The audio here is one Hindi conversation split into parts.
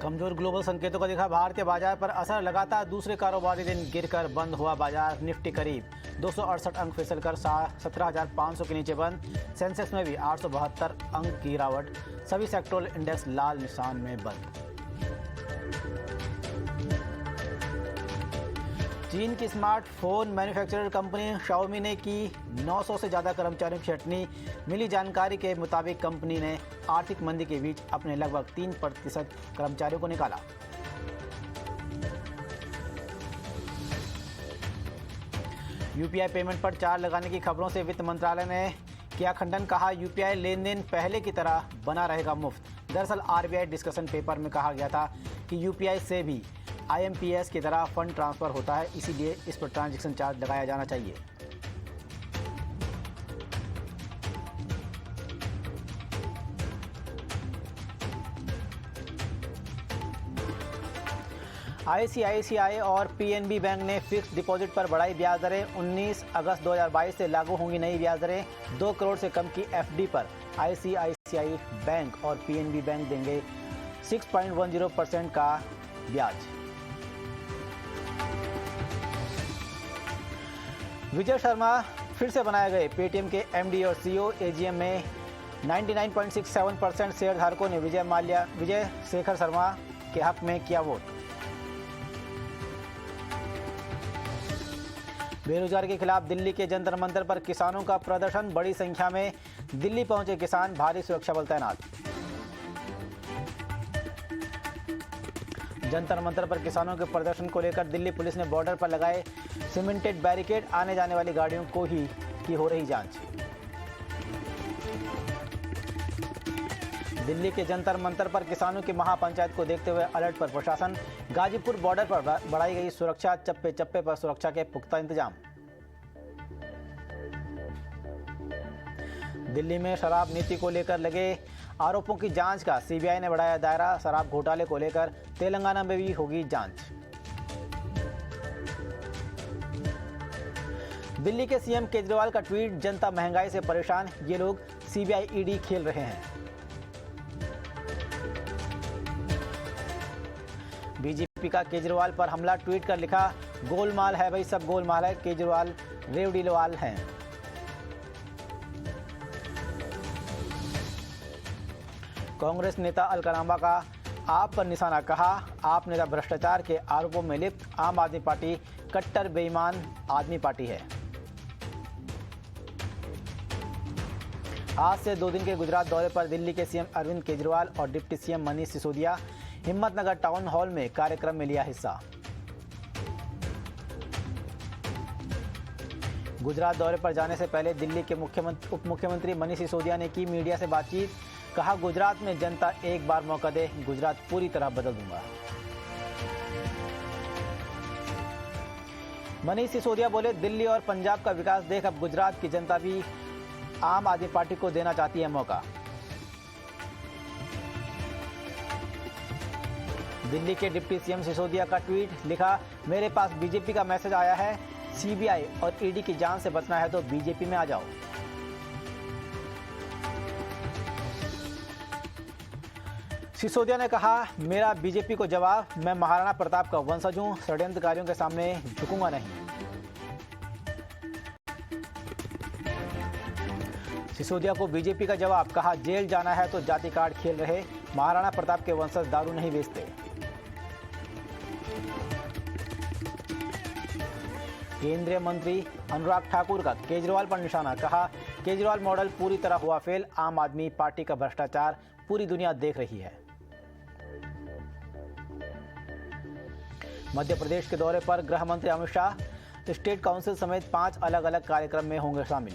कमजोर ग्लोबल संकेतों का दिखा भारतीय बाजार पर असर। लगातार दूसरे कारोबारी दिन गिरकर बंद हुआ बाजार। निफ्टी करीब 268 अंक फिसलकर 17,500 के नीचे बंद। सेंसेक्स में भी 872 अंक की गिरावट। सभी सेक्टोरल इंडेक्स लाल निशान में बंद। चीन की स्मार्टफोन मैन्युफैक्चरर कंपनी शाओमी ने की 900 से ज़्यादा कर्मचारियों की छंटनी। मिली जानकारी के मुताबिक कंपनी ने आर्थिक मंदी के बीच अपने लगभग 3% कर्मचारियों को निकाला। यूपीआई पेमेंट पर चार्ज लगाने की खबरों से वित्त मंत्रालय ने किया खंडन। कहा, यूपीआई लेन देन पहले की तरह बना रहेगा मुफ्त। दरअसल आरबीआई डिस्कशन पेपर में कहा गया था कि यूपीआई से भी आईएमपीएस की तरह फंड ट्रांसफर होता है, इसीलिए इस पर ट्रांजैक्शन चार्ज लगाया जाना चाहिए। आईसीआईसीआई और पीएनबी बैंक ने फिक्स्ड डिपॉजिट पर बढ़ाई ब्याज दरें। 19 अगस्त 2022 से लागू होंगी नई ब्याज दरें। 2 करोड़ से कम की एफडी पर आईसीआईसीआई बैंक और पीएनबी बैंक देंगे 6.10% का ब्याज। विजय शर्मा फिर से बनाए गए पेटीएम के एमडी और सीईओ। एजीएम में 99.67% शेयर धारकों ने विजय शेखर शर्मा के हक में किया वोट। बेरोजगारी के खिलाफ दिल्ली के जंतर मंतर पर किसानों का प्रदर्शन। बड़ी संख्या में दिल्ली पहुंचे किसान, भारी सुरक्षा बल तैनात। जंतर मंतर पर किसानों के प्रदर्शन को लेकर दिल्ली पुलिस ने बॉर्डर पर लगाए सीमेंटेड बैरिकेड। आने जाने वाली गाड़ियों को की हो रही जांच। दिल्ली के जंतर मंतर पर किसानों की महापंचायत को देखते हुए अलर्ट पर प्रशासन। गाजीपुर बॉर्डर पर बढ़ाई गई सुरक्षा। चप्पे चप्पे पर सुरक्षा के पुख्ता इंतजाम। दिल्ली में शराब नीति को लेकर लगे आरोपों की जांच का सीबीआई ने बढ़ाया दायरा। शराब घोटाले को लेकर तेलंगाना में भी होगी जांच। दिल्ली के सीएम केजरीवाल का ट्वीट, जनता महंगाई से परेशान, ये लोग सीबीआई ईडी खेल रहे हैं। बीजेपी का केजरीवाल पर हमला, ट्वीट कर लिखा, गोलमाल है भाई, सब गोलमाल है, केजरीवाल रेवड़ीवाल हैं। कांग्रेस नेता अलकनंदा का आप पर निशाना। कहा, आप नेता भ्रष्टाचार के आरोपों में लिप्त। आम आदमी पार्टी कट्टर बेईमान आदमी पार्टी है। आज से 2 दिन के गुजरात दौरे पर दिल्ली के सीएम अरविंद केजरीवाल और deputy CM Manish Sisodia Himmatnagar town hall में कार्यक्रम में लिया हिस्सा। गुजरात दौरे पर जाने से पहले दिल्ली के उप मुख्यमंत्री मनीष सिसोदिया ने की मीडिया से बातचीत। कहा, गुजरात में जनता एक बार मौका दे, गुजरात पूरी तरह बदल दूंगा। मनीष सिसोदिया बोले, दिल्ली और पंजाब का विकास देख अब गुजरात की जनता भी आम आदमी पार्टी को देना चाहती है मौका। दिल्ली के डिप्टी सीएम सिसोदिया का ट्वीट, लिखा, मेरे पास बीजेपी का मैसेज आया है, सीबीआई और ईडी की जांच से बचना है तो बीजेपी में आ जाओ। सिसोदिया ने कहा, मेरा बीजेपी को जवाब, मैं महाराणा प्रताप का वंशज हूं, षड्यंत्रकारियों के सामने झुकूंगा नहीं। सिसोदिया को बीजेपी का जवाब। कहा, जेल जाना है तो जाति कार्ड खेल रहे, महाराणा प्रताप के वंशज दारू नहीं बेचते। केंद्रीय मंत्री अनुराग ठाकुर का केजरीवाल पर निशाना। कहा, केजरीवाल मॉडल पूरी तरह हुआ फेल, आम आदमी पार्टी का भ्रष्टाचार पूरी दुनिया देख रही है। मध्य प्रदेश के दौरे पर गृह मंत्री अमित शाह स्टेट काउंसिल समेत 5 अलग अलग कार्यक्रम में होंगे शामिल।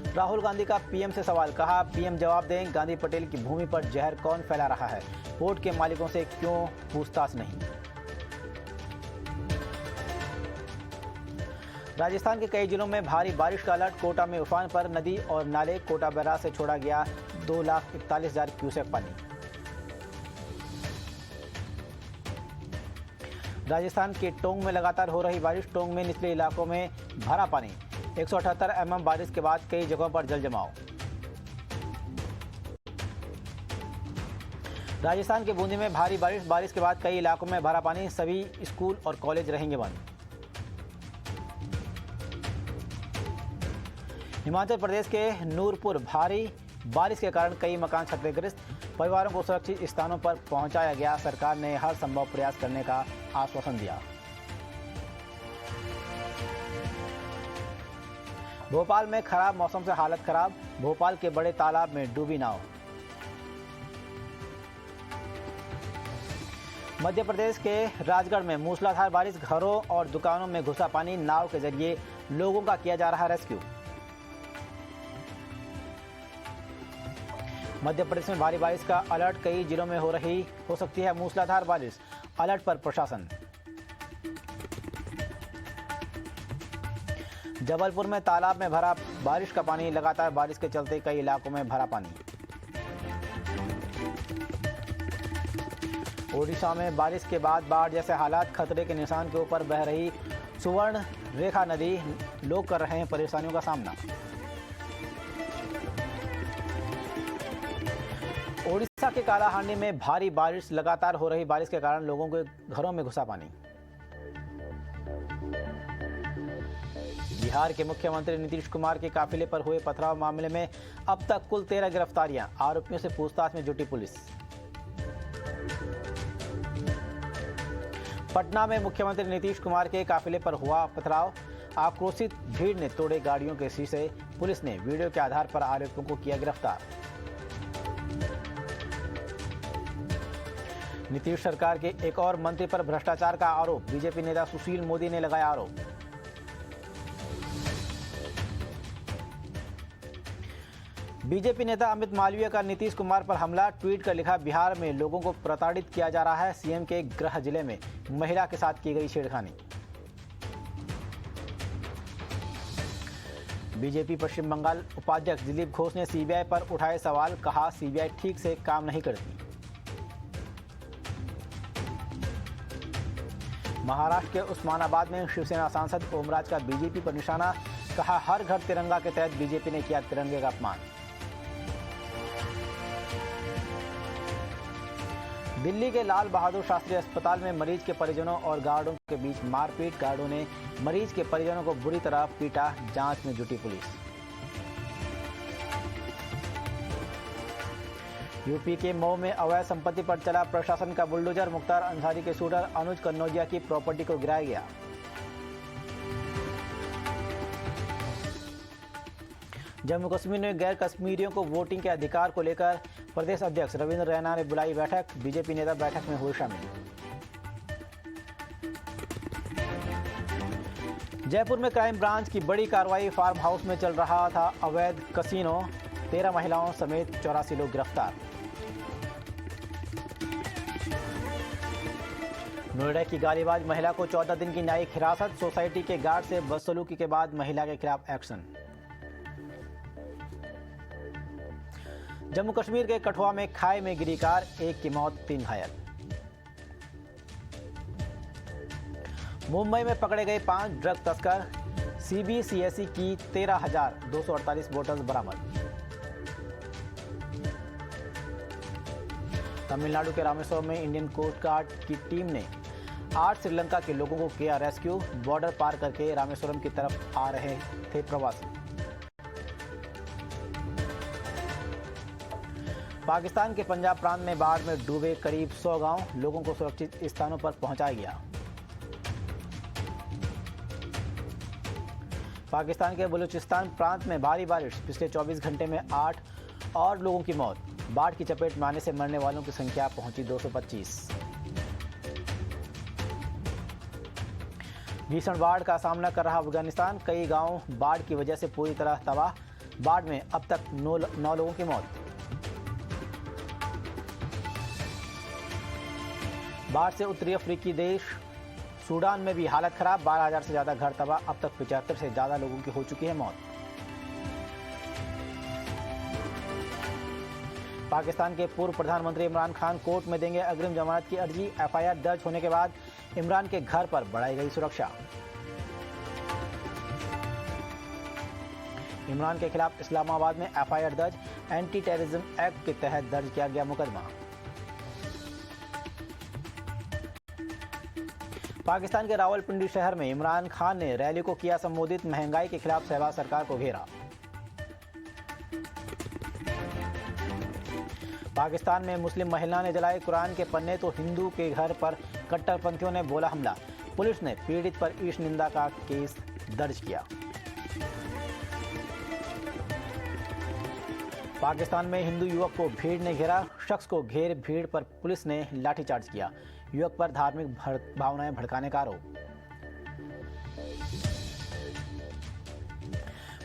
राहुल गांधी का पीएम से सवाल। कहा, पीएम जवाब दें, गांधी पटेल की भूमि पर जहर कौन फैला रहा है, पोर्ट के मालिकों से क्यों पूछताछ नहीं। राजस्थान के कई जिलों में भारी बारिश का अलर्ट। कोटा में उफान पर नदी और नाले। कोटा बैराज से छोड़ा गया 2,41,000 क्यूसेक पानी। राजस्थान के टोंक में लगातार हो रही बारिश। टोंक में निचले इलाकों में भरा पानी। 178 mm बारिश के बाद कई जगहों पर जल जमाव। राजस्थान के बूंदी में भारी बारिश के बाद कई इलाकों में भरा पानी, सभी स्कूल और कॉलेज रहेंगे बंद। हिमाचल प्रदेश के नूरपुर भारी बारिश के कारण कई मकान क्षतिग्रस्त, परिवारों को सुरक्षित स्थानों पर पहुंचाया गया। सरकार ने हर संभव प्रयास करने का आश्वासन दिया। भोपाल में खराब मौसम से हालत खराब, भोपाल के बड़े तालाब में डूबी नाव। मध्य प्रदेश के राजगढ़ में मूसलाधार बारिश, घरों और दुकानों में घुसा पानी, नाव के जरिए लोगों का किया जा रहा रेस्क्यू। मध्य प्रदेश में भारी बारिश का अलर्ट, कई जिलों में हो सकती है मूसलाधार बारिश, अलर्ट पर प्रशासन। जबलपुर में तालाब में भरा बारिश का पानी, लगातार बारिश के चलते कई इलाकों में भरा पानी। ओडिशा में बारिश के बाद बाढ़ जैसे हालात, खतरे के निशान के ऊपर बह रही सुवर्ण रेखा नदी, लोग कर रहे हैं परेशानियों का सामना। ओडिशा के कालाहांडी में भारी बारिश, लगातार हो रही बारिश के कारण लोगों के घरों में घुसा पानी। बिहार के मुख्यमंत्री नीतीश कुमार के काफिले पर हुए पथराव मामले में अब तक कुल 13 गिरफ्तारियां, आरोपियों से पूछताछ में जुटी पुलिस। पटना में मुख्यमंत्री नीतीश कुमार के काफिले पर हुआ पथराव, आक्रोशित भीड़ ने तोड़े गाड़ियों के शीशे, पुलिस ने वीडियो के आधार पर आरोपियों को किया गिरफ्तार। नीतीश सरकार के एक और मंत्री पर भ्रष्टाचार का आरोप, बीजेपी नेता सुशील मोदी ने लगाया आरोप। बीजेपी नेता अमित मालवीय का नीतीश कुमार पर हमला, ट्वीट कर लिखा, बिहार में लोगों को प्रताड़ित किया जा रहा है, सीएम के गृह जिले में महिला के साथ की गई छेड़खानी। बीजेपी पश्चिम बंगाल उपाध्यक्ष दिलीप घोष ने सीबीआई पर उठाए सवाल, कहा सीबीआई ठीक से काम नहीं करती। महाराष्ट्र के उस्मानाबाद में शिवसेना सांसद ओमराज का बीजेपी पर निशाना, कहा हर घर तिरंगा के तहत बीजेपी ने किया तिरंगे का अपमान। दिल्ली के लाल बहादुर शास्त्री अस्पताल में मरीज के परिजनों और गार्डों के बीच मारपीट, गार्डों ने मरीज के परिजनों को बुरी तरह पीटा, जांच में जुटी पुलिस। यूपी के मऊ में अवैध संपत्ति पर चला प्रशासन का बुलडोजर, मुख्तार अंसारी के शूटर अनुज कन्नौजिया की प्रॉपर्टी को गिराया गया। जम्मू कश्मीर में गैर कश्मीरियों को वोटिंग के अधिकार को लेकर प्रदेश अध्यक्ष रविंद्र रैना ने बुलाई बैठक, बीजेपी नेता बैठक में हुए शामिल। जयपुर में क्राइम ब्रांच की बड़ी कार्रवाई, फार्म हाउस में चल रहा था अवैध कसिनो, 13 महिलाओं समेत 84 लोग गिरफ्तार। नोएडा की गालीबाज महिला को 14 दिन की न्यायिक हिरासत, सोसाइटी के गार्ड से बदसलूकी के बाद महिला के खिलाफ एक्शन। जम्मू कश्मीर के कठुआ में खाई में गिरी कार, 1 की मौत 3 घायल। मुंबई में पकड़े गए 5 ड्रग तस्कर, सीबीसीएसई की 13,248 बोतल बरामद। तमिलनाडु के रामेश्वरम में इंडियन कोस्ट गार्ड की टीम ने 8 श्रीलंका के लोगों को किया रेस्क्यू, बॉर्डर पार करके रामेश्वरम की तरफ आ रहे थे प्रवासी। पाकिस्तान के पंजाब प्रांत में बाढ़ में डूबे करीब 100 गांव, लोगों को सुरक्षित स्थानों पर पहुंचाया गया। पाकिस्तान के बलूचिस्तान प्रांत में भारी बारिश, पिछले 24 घंटे में 8 और लोगों की मौत, बाढ़ की चपेट में आने से मरने वालों की संख्या पहुंची 225। भीषण बाढ़ का सामना कर रहा अफगानिस्तान, कई गांव बाढ़ की वजह से पूरी तरह तबाह, बाढ़ में अब तक 9 लोगों की मौत। बाढ़ से उत्तरी अफ्रीकी देश सूडान में भी हालत खराब, 12,000 से ज्यादा घर तबाह, अब तक 75 से ज्यादा लोगों की हो चुकी है मौत। पाकिस्तान के पूर्व प्रधानमंत्री इमरान खान कोर्ट में देंगे अग्रिम जमानत की अर्जी, एफआईआर दर्ज होने के बाद इमरान के घर पर बढ़ाई गई सुरक्षा। इमरान के खिलाफ इस्लामाबाद में एफआईआर दर्ज, एंटी टेररिज्म एक्ट के तहत दर्ज किया गया मुकदमा। पाकिस्तान के रावलपिंडी शहर में इमरान खान ने रैली को किया संबोधित, महंगाई के खिलाफ शहबाज सरकार को घेरा। पाकिस्तान में मुस्लिम महिला ने जलाए कुरान के पन्ने तो हिंदू के घर पर कट्टरपंथियों ने बोला हमला। पुलिस ने पीड़ित पर ईश निंदा का केस दर्ज किया। पाकिस्तान में हिंदू युवक को भीड़ ने घेरा। शख्स को घेर भीड़ पर पुलिस ने लाठीचार्ज किया। युवक पर धार्मिक भावनाएं भड़काने का आरोप।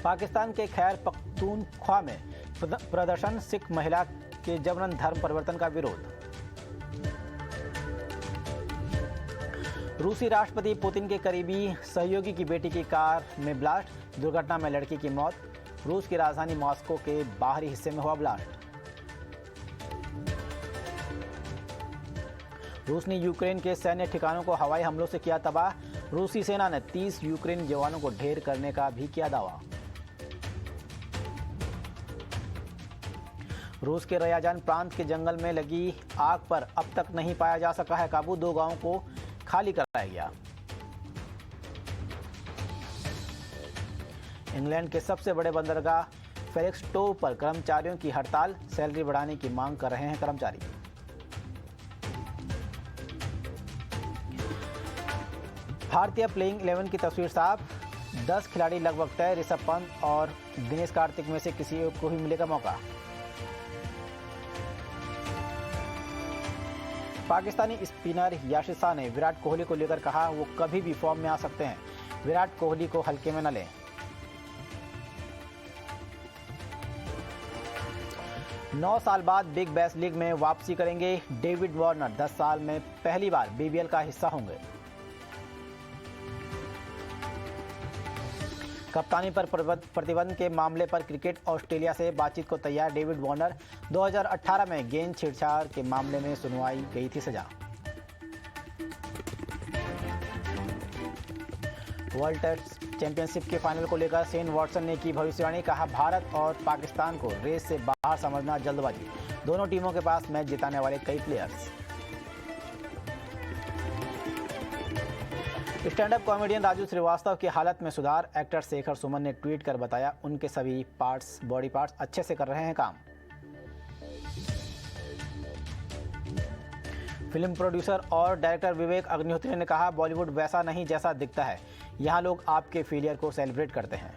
पाकिस्तान के खैर पख्तूनख्वा में प्रदर्शन, सिख महिला के जबरन धर्म परिवर्तन का विरोध। रूसी राष्ट्रपति पुतिन के करीबी सहयोगी की बेटी की कार में ब्लास्ट, दुर्घटना में लड़की की मौत। रूस की राजधानी मॉस्को के बाहरी हिस्से में हुआ ब्लास्ट। रूस ने यूक्रेन के सैन्य ठिकानों को हवाई हमलों से किया तबाह। रूसी सेना ने 30 यूक्रेनी जवानों को ढेर करने का भी किया दावा। रूस के रयाजान प्रांत के जंगल में लगी आग पर अब तक नहीं पाया जा सका है काबू। 2 गांवों को खाली कराया गया। इंग्लैंड के सबसे बड़े बंदरगाह फेलिक्सटोव पर कर्मचारियों की हड़ताल, सैलरी बढ़ाने की मांग कर रहे हैं कर्मचारी। भारतीय प्लेइंग 11 की तस्वीर साफ, 10 खिलाड़ी लगभग तय। ऋषभ पंत और दिनेश कार्तिक में से किसी एक को ही मिलेगा मौका। पाकिस्तानी स्पिनर यासिर शाह ने विराट कोहली को लेकर कहा वो कभी भी फॉर्म में आ सकते हैं, विराट कोहली को हल्के में न लें। नौ साल बाद बिग बैश लीग में वापसी करेंगे डेविड वार्नर। 10 साल में पहली बार बीबीएल का हिस्सा होंगे। कप्तानी पर प्रतिबंध के मामले पर क्रिकेट ऑस्ट्रेलिया से बातचीत को तैयार डेविड वार्नर। 2018 में गेंद छेड़छाड़ के मामले में सुनवाई गई थी सजा। वर्ल्ड टेस्ट चैंपियनशिप के फाइनल को लेकर शेन वॉटसन ने की भविष्यवाणी, कहा भारत और पाकिस्तान को रेस से बाहर समझना जल्दबाजी। दोनों टीमों के पास मैच जिताने वाले कई players. Stand up comedian Raju Srivastava की हालत में सुधार। एक्टर शेखर सुमन ने ट्वीट कर बताया उनके सभी बॉडी पार्ट्स अच्छे से कर रहे हैं काम। फिल्म प्रोड्यूसर और डायरेक्टर विवेक अग्निहोत्री ने कहा बॉलीवुड वैसा नहीं जैसा दिखता है, यहाँ लोग आपके फेलियर को सेलिब्रेट करते हैं।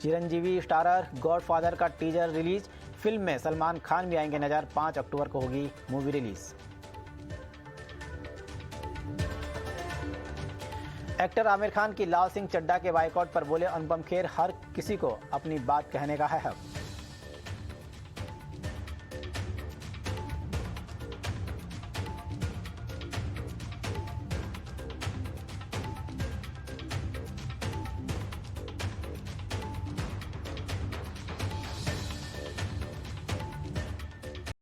चिरंजीवी स्टारर गॉडफादर का टीजर रिलीज। फिल्म में सलमान खान भी आएंगे नजर। 5 अक्टूबर को होगी movie release. Actor Aamir Khan की लाल सिंह चड्ढा के बाइकआउट पर बोले अनुपम खेर, हर किसी को अपनी बात कहने का है हक।